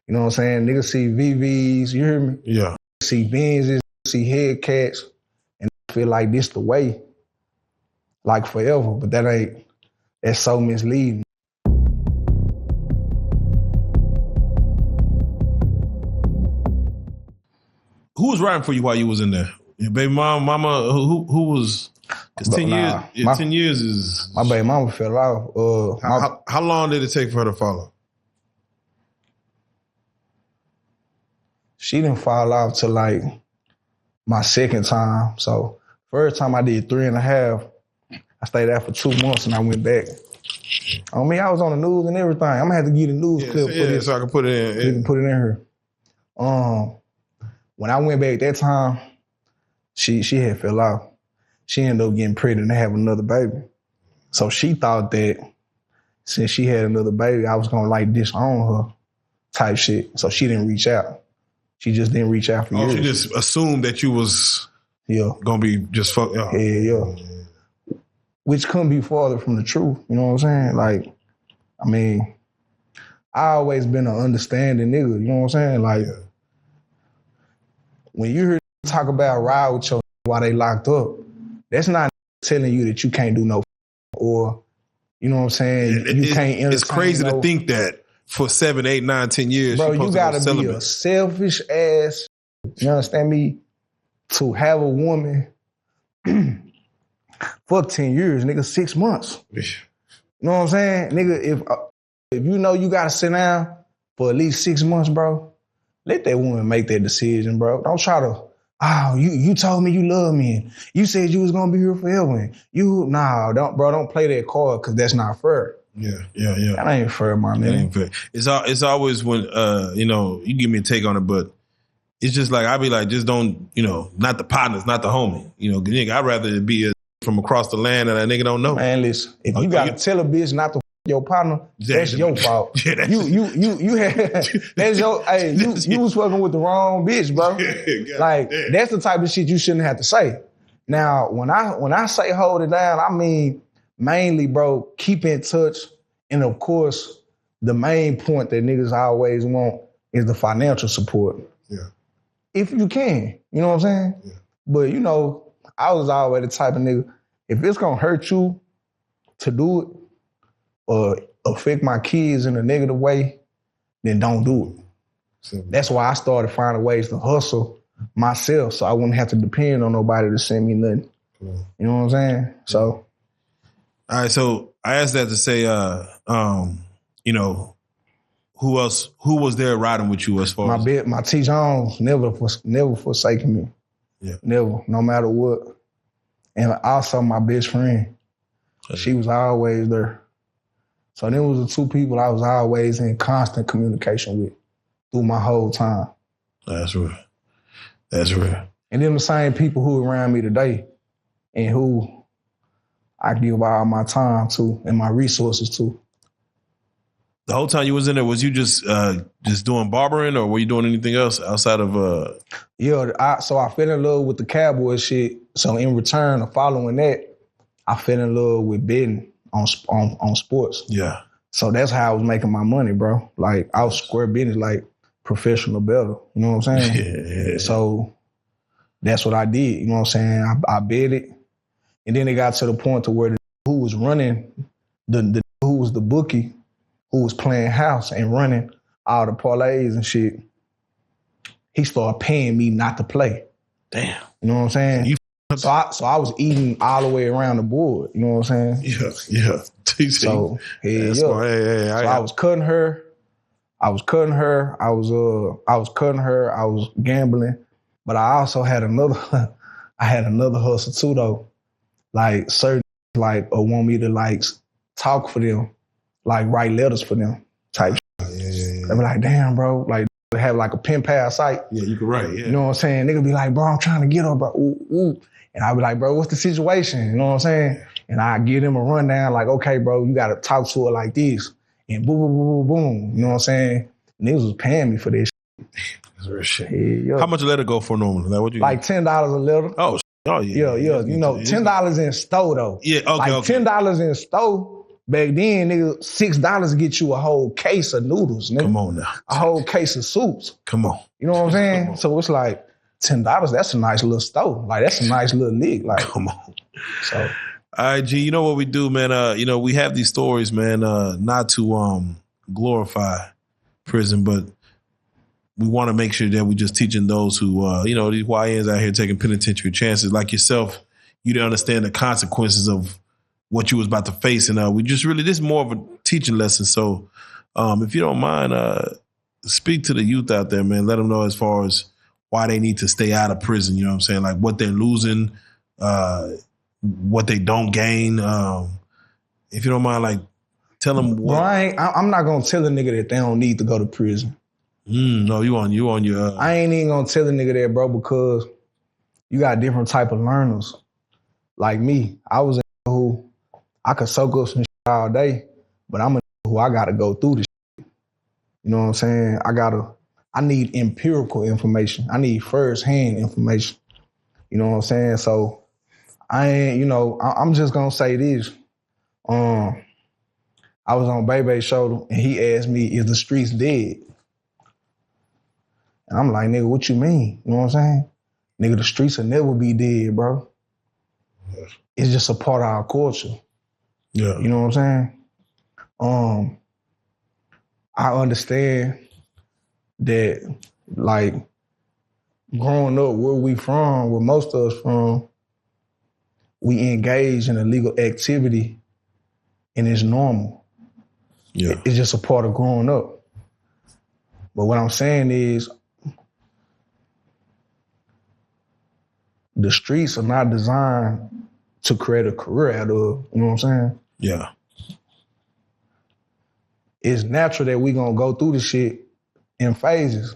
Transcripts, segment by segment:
You know what I'm saying? Niggas see VVs, you hear me? Yeah. See Benzes, see head cats, and I feel like this the way, like forever, but that's so misleading. Who was riding for you while you was in there? Your baby mama, who was? Because 10 years is... My baby mama fell off. How long did it take for her to follow? She didn't fall off till like my second time. So first time I did 3.5. I stayed there for 2 months and I went back. I mean, I was on the news and everything. I'm gonna have to get a news clip for this so I can put it in. You can put it in here. When I went back that time, she had fell off. She ended up getting pregnant and have another baby. So she thought that since she had another baby, I was gonna like disown her type shit. So she didn't reach out. She just didn't reach out for years. She just assumed that you was gonna be just fucked up. Yeah. Which couldn't be farther from the truth. You know what I'm saying? Like, I mean, I always been an understanding nigga. You know what I'm saying? Like, when you hear talk about ride with your while they locked up, that's not telling you that you can't do no or, you know what I'm saying? You can't entertain. It's crazy to think that for 7, 8, 9, 10 years. Bro, you gotta be a selfish ass, you understand me, to have a woman for 10 years, nigga, 6 months. You know what I'm saying? Nigga, if you know you gotta sit down for at least 6 months, bro, let that woman make that decision, bro. Don't try to, you told me you love me. You said you was gonna be here forever. Don't play that card because that's not fair. Yeah. That ain't fair, my man. That ain't fair. It's always when, you give me a take on it, but it's just like, I be like, just don't, not the partners, not the homie. Nigga, I'd rather it be from across the land that a nigga don't know. Man, listen, if you gotta tell a bitch not to your partner, that's your fault. Yeah, you had that's your you was fucking with the wrong bitch, bro. That's the type of shit you shouldn't have to say. Now, when I say hold it down, I mean mainly, bro, keep in touch. And of course, the main point that niggas always want is the financial support. Yeah. If you can, you know what I'm saying? Yeah. But I was always the type of nigga, if it's gonna hurt you to do it or affect my kids in a negative way, then don't do it. Simple. That's why I started finding ways to hustle myself so I wouldn't have to depend on nobody to send me nothing. Cool. You know what I'm saying? So. All right, so I asked that to say, who was there riding with you as far as? My T. Jones never forsaken me. Yeah. Never, no matter what. And also my best friend. She was always there. So them was the two people I was always in constant communication with through my whole time. That's real. That's real. And them the same people who around me today and who I give all my time to and my resources to. The whole time you was in there, was you just doing barbering or were you doing anything else outside of? Yeah, so I fell in love with the cowboy shit. So in return of following that, I fell in love with betting on sports. Yeah. So that's how I was making my money, bro. Like I was square business, like professional bettor. You know what I'm saying? Yeah. So that's what I did. You know what I'm saying? I bet it. And then it got to the point to where who was running, who was the bookie, who was playing house and running all the parlays and shit, he started paying me not to play. Damn. You know what I'm saying? So I was eating all the way around the board. You know what I'm saying? Yeah. So I was cutting her. I was gambling. But I also had another hustle too though. Like certain want me to talk for them, write letters for them type. Yeah. They be like, damn, bro, they have a pen pal site. Yeah, you can write. Yeah. You know what I'm saying? Nigga be like, bro, I'm trying to get her, bro. Ooh. And I be like, bro, what's the situation? You know what I'm saying? And I give them a rundown, okay, bro, you got to talk to her like this, and boom, boom, boom, boom, boom. You know what I'm saying? Niggas was paying me for this. That's real shit. Yeah. How much a letter go for normally? What you $10 a letter. Oh yeah. $10 in store though. Yeah, okay. $10 in store, Back then, nigga, $6 get you a whole case of noodles, nigga. Come on now. A whole case of soups. Come on. You know what I'm saying? So it's like $10, that's a nice little stove. Like, that's a nice little lick. Like, come on. So, all right, G, you know what we do, man? You know, we have these stories, man, not to glorify prison, but we want to make sure that we're just teaching those who, you know, these YNs out here taking penitentiary chances like yourself. You didn't understand the consequences of what you was about to face. And we just really, this is more of a teaching lesson. So if you don't mind, speak to the youth out there, man. Let them know as far as why they need to stay out of prison. You know what I'm saying? Like what they're losing, what they don't gain. If you don't mind, like tell them what. Bro, I'm not going to tell a nigga that they don't need to go to prison. No, you on your. I ain't even going to tell a nigga that, bro, because you got different type of learners. Like me, I was a nigga who I could soak up some shit all day, but I'm a nigga who I got to go through the shit. You know what I'm saying? I need empirical information. I need first-hand information. You know what I'm saying? So I ain't, you know, I'm just going to say this. I was on Bebe's show and he asked me, is the streets dead? And I'm like, nigga, what you mean? You know what I'm saying? Nigga, the streets will never be dead, bro. It's just a part of our culture. Yeah. You know what I'm saying? I understand that, like, growing up where most of us from, we engage in illegal activity and it's normal. Yeah. It's just a part of growing up. But what I'm saying is, the streets are not designed to create a career out of, you know what I'm saying? Yeah. It's natural that we gonna go through the shit in phases,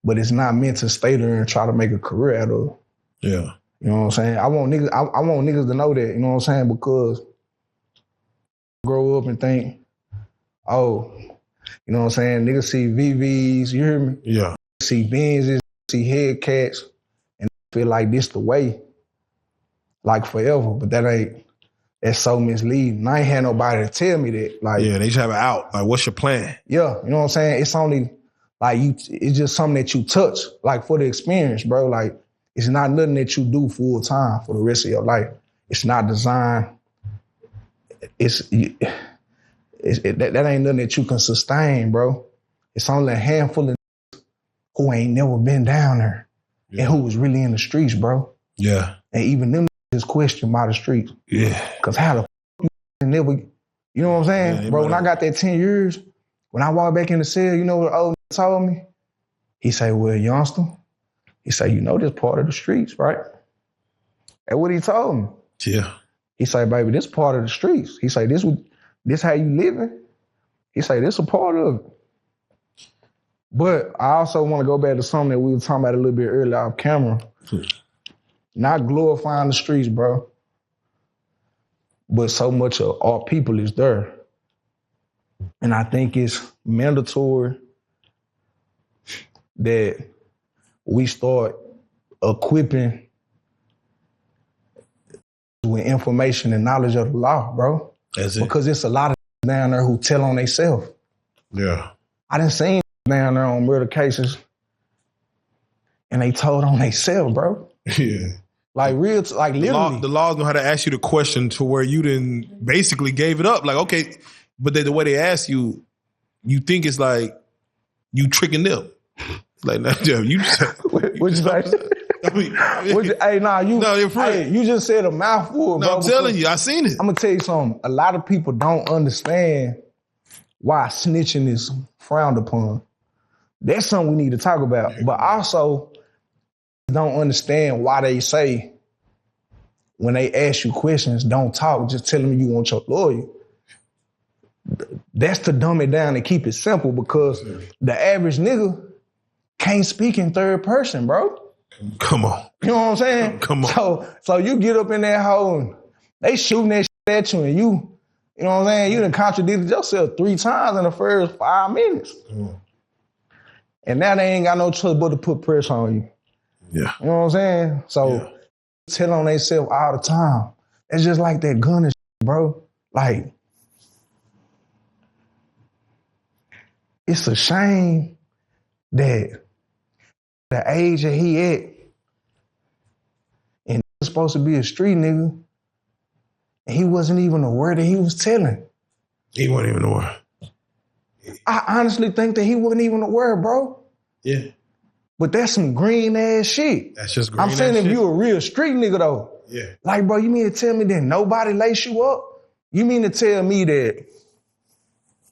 but it's not meant to stay there and try to make a career out of. Yeah. You know what I'm saying? I want niggas to know that, you know what I'm saying? Because grow up and think, oh, you know what I'm saying? Niggas see VVs, you hear me? Yeah. See Benzes, see head cats, and feel like this the way, like forever, but that's so misleading. I ain't had nobody to tell me that. Like, yeah, they just have it out. Like, what's your plan? Yeah, you know what I'm saying? It's only like it's just something that you touch, like for the experience, bro. Like, it's not nothing that you do full time for the rest of your life. It's not designed. That ain't nothing that you can sustain, bro. It's only a handful of who ain't never been down there and who was really in the streets, bro. Yeah. And even them just questioned by the streets. Yeah. Cause how the f you never, you know what I'm saying? Yeah, bro, when I got that 10 years, when I walked back in the cell, you know what the old told me? He say, well, youngster, he say, you know this part of the streets, right? That's what he told me. Yeah. He say, baby, this part of the streets. He say, this how you living? He say, this a part of it. But I also want to go back to something that we were talking about a little bit earlier off camera. Not glorifying the streets, bro. But so much of our people is there. And I think it's mandatory that we start equipping with information and knowledge of the law, bro. That's it. Because it's a lot of down there who tell on themselves. Yeah. I done seen down there on murder cases and they told on themselves, bro. Yeah. Like real, like literally. The laws know how to ask you the question to where you then basically gave it up. Like, okay, but the way they ask you, you think it's like you tricking them. Like, nah, you just... What you say? You just said a mouthful, bro. No, I'm telling you, I seen it. I'm gonna tell you something. A lot of people don't understand why snitching is frowned upon. That's something we need to talk about. But also, don't understand why they say when they ask you questions, don't talk, just tell them you want your lawyer. That's to dumb it down and keep it simple because the average nigga can't speak in third person, bro. Come on. You know what I'm saying? Come on. So you get up in that hole and they shooting that shit at you and you know what I'm saying? You done contradicted yourself 3 times in the first 5 minutes. And now they ain't got no choice but to put pressure on you. Yeah. You know what I'm saying? So tell on themselves all the time. It's just like that gun and shit, bro. Like, it's a shame that the age that he at, and he was supposed to be a street nigga, and he wasn't even aware that he was telling. He wasn't even aware. I honestly think that he wasn't even aware, bro. Yeah. But that's some green ass shit. That's just green I'm saying ass if shit. you a real street nigga though. Yeah. Like, bro, you mean to tell me that nobody laced you up? You mean to tell me that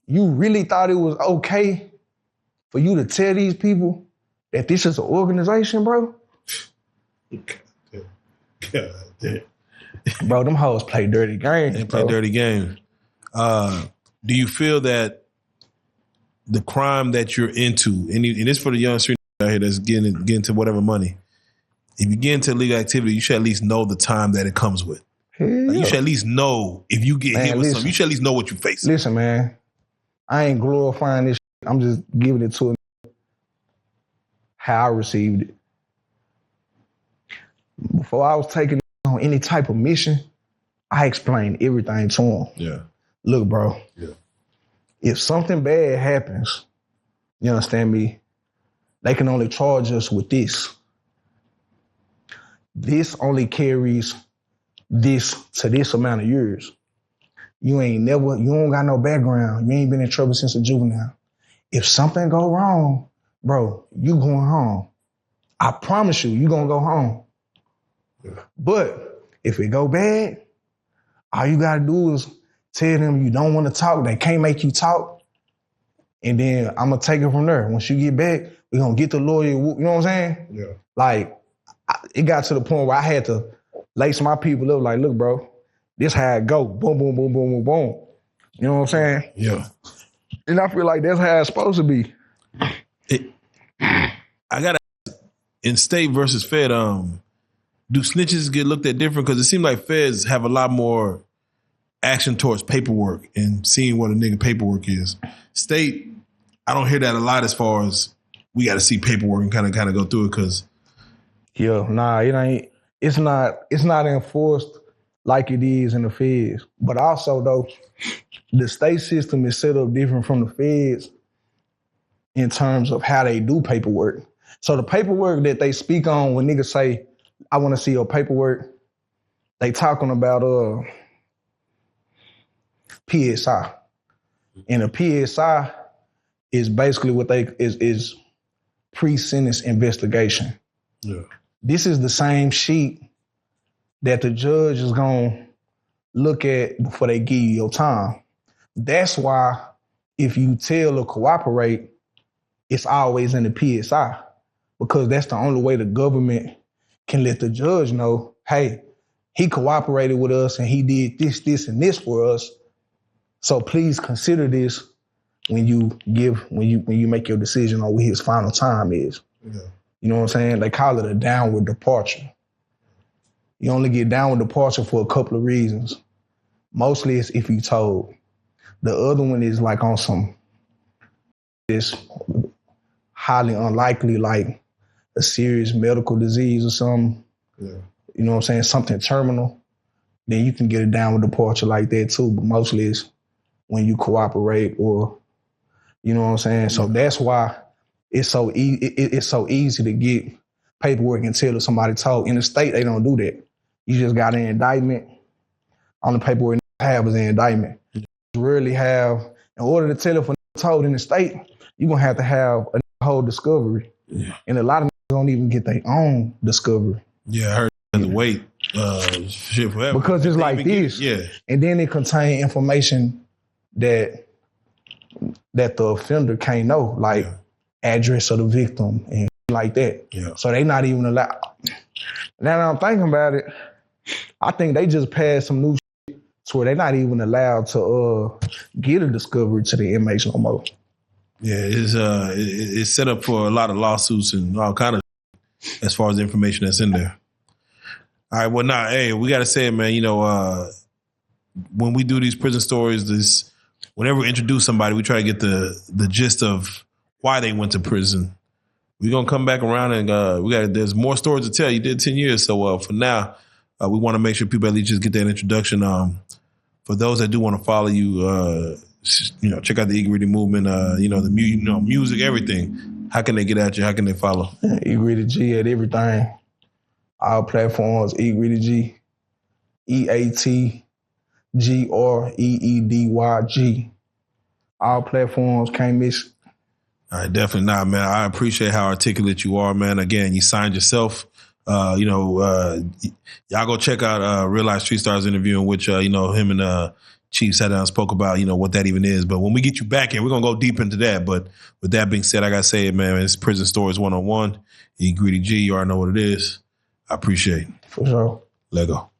you really thought it was okay for you to tell these people that this is an organization, bro? God damn. Bro, them hoes play dirty games. They play dirty games. Do you feel that the crime that you're into, and it's for the young street out here that's getting into whatever money, if you get into illegal activity, you should at least know the time that it comes with. Like, you should at least know if you get hit with something. You should at least know what you're facing. Listen, man, I ain't glorifying this shit. I'm just giving it to him how I received it. Before I was taking on any type of mission, I explained everything to him. Yeah. Look, bro. Yeah. If something bad happens, you understand me, they can only charge us with this. This only carries this to this amount of years. You don't got no background. You ain't been in trouble since a juvenile. If something go wrong, bro, you going home. I promise you gonna go home. Yeah. But if it go bad, all you gotta do is tell them you don't want to talk. They can't make you talk. And then I'm gonna take it from there. Once you get back, we're gonna get the lawyer. You know what I'm saying? Yeah. Like, it got to the point where I had to lace my people up like, look, bro, this how it go. Boom, boom, boom, boom, boom, boom. You know what I'm saying? Yeah. And I feel like that's how it's supposed to be. I got to, in state versus fed, do snitches get looked at different? Because it seems like feds have a lot more action towards paperwork and seeing what a nigga paperwork is. State, I don't hear that a lot as far as we got to see paperwork and kind of go through it because. Yeah, nah, it ain't. It's not enforced like it is in the feds. But also though, the state system is set up different from the feds in terms of how they do paperwork. So the paperwork that they speak on when niggas say, I want to see your paperwork, they talking about PSI. And a PSI is basically what is pre-sentence investigation. Yeah. This is the same sheet that the judge is going to look at before they give you your time. That's why if you tell or cooperate, it's always in the PSI, because that's the only way the government can let the judge know, hey, he cooperated with us and he did this, this, and this for us. So please consider this when you make your decision on what his final time is. Yeah. You know what I'm saying? They call it a downward departure. You only get downward departure for a couple of reasons. Mostly it's if you told. The other one is like on some, it's highly unlikely, like a serious medical disease or something. Yeah. You know what I'm saying? Something terminal. Then you can get a downward departure like that too. But mostly it's when you cooperate or, you know what I'm saying? So that's why it's so easy to get paperwork until somebody told. In the state, they don't do that. You just got an indictment. On the paperwork you have is an indictment. You rarely have, in order to tell if a told in the state, you're going to have a whole discovery. Yeah. And a lot of don't even get their own discovery. Yeah, I heard the wait shit forever. Because it's like this. Yeah. And then it contains information that the offender can't know, like address of the victim and like that. Yeah. So they not even allowed. Now that I'm thinking about it, I think they just passed some new shit to where they're not even allowed to get a discovery to the inmates no more. Yeah, it's set up for a lot of lawsuits and all kind of as far as the information that's in there. All right, well, hey, we got to say it, man. You know, when we do these prison stories, whenever we introduce somebody, we try to get the gist of why they went to prison. We're going to come back around and there's more stories to tell. You did 10 years. So for now, we want to make sure people at least just get that introduction. For those that do want to follow you, check out the EatGreedy movement. The music, everything. How can they get at you? How can they follow? EatGreedyG at everything. All platforms. EatGreedyG. EatGreedyG. All platforms. Can't miss. All right, definitely not, man. I appreciate how articulate you are, man. Again, you signed yourself. Y'all go check out Real Life Street Stars interview in which him and Chief sat down and spoke about what that even is. But when we get you back here, we're gonna go deep into that. But with that being said, I gotta say it, man. It's Prison Stories 101. EatGreedyG, you already know what it is. I appreciate it. For sure. Let go.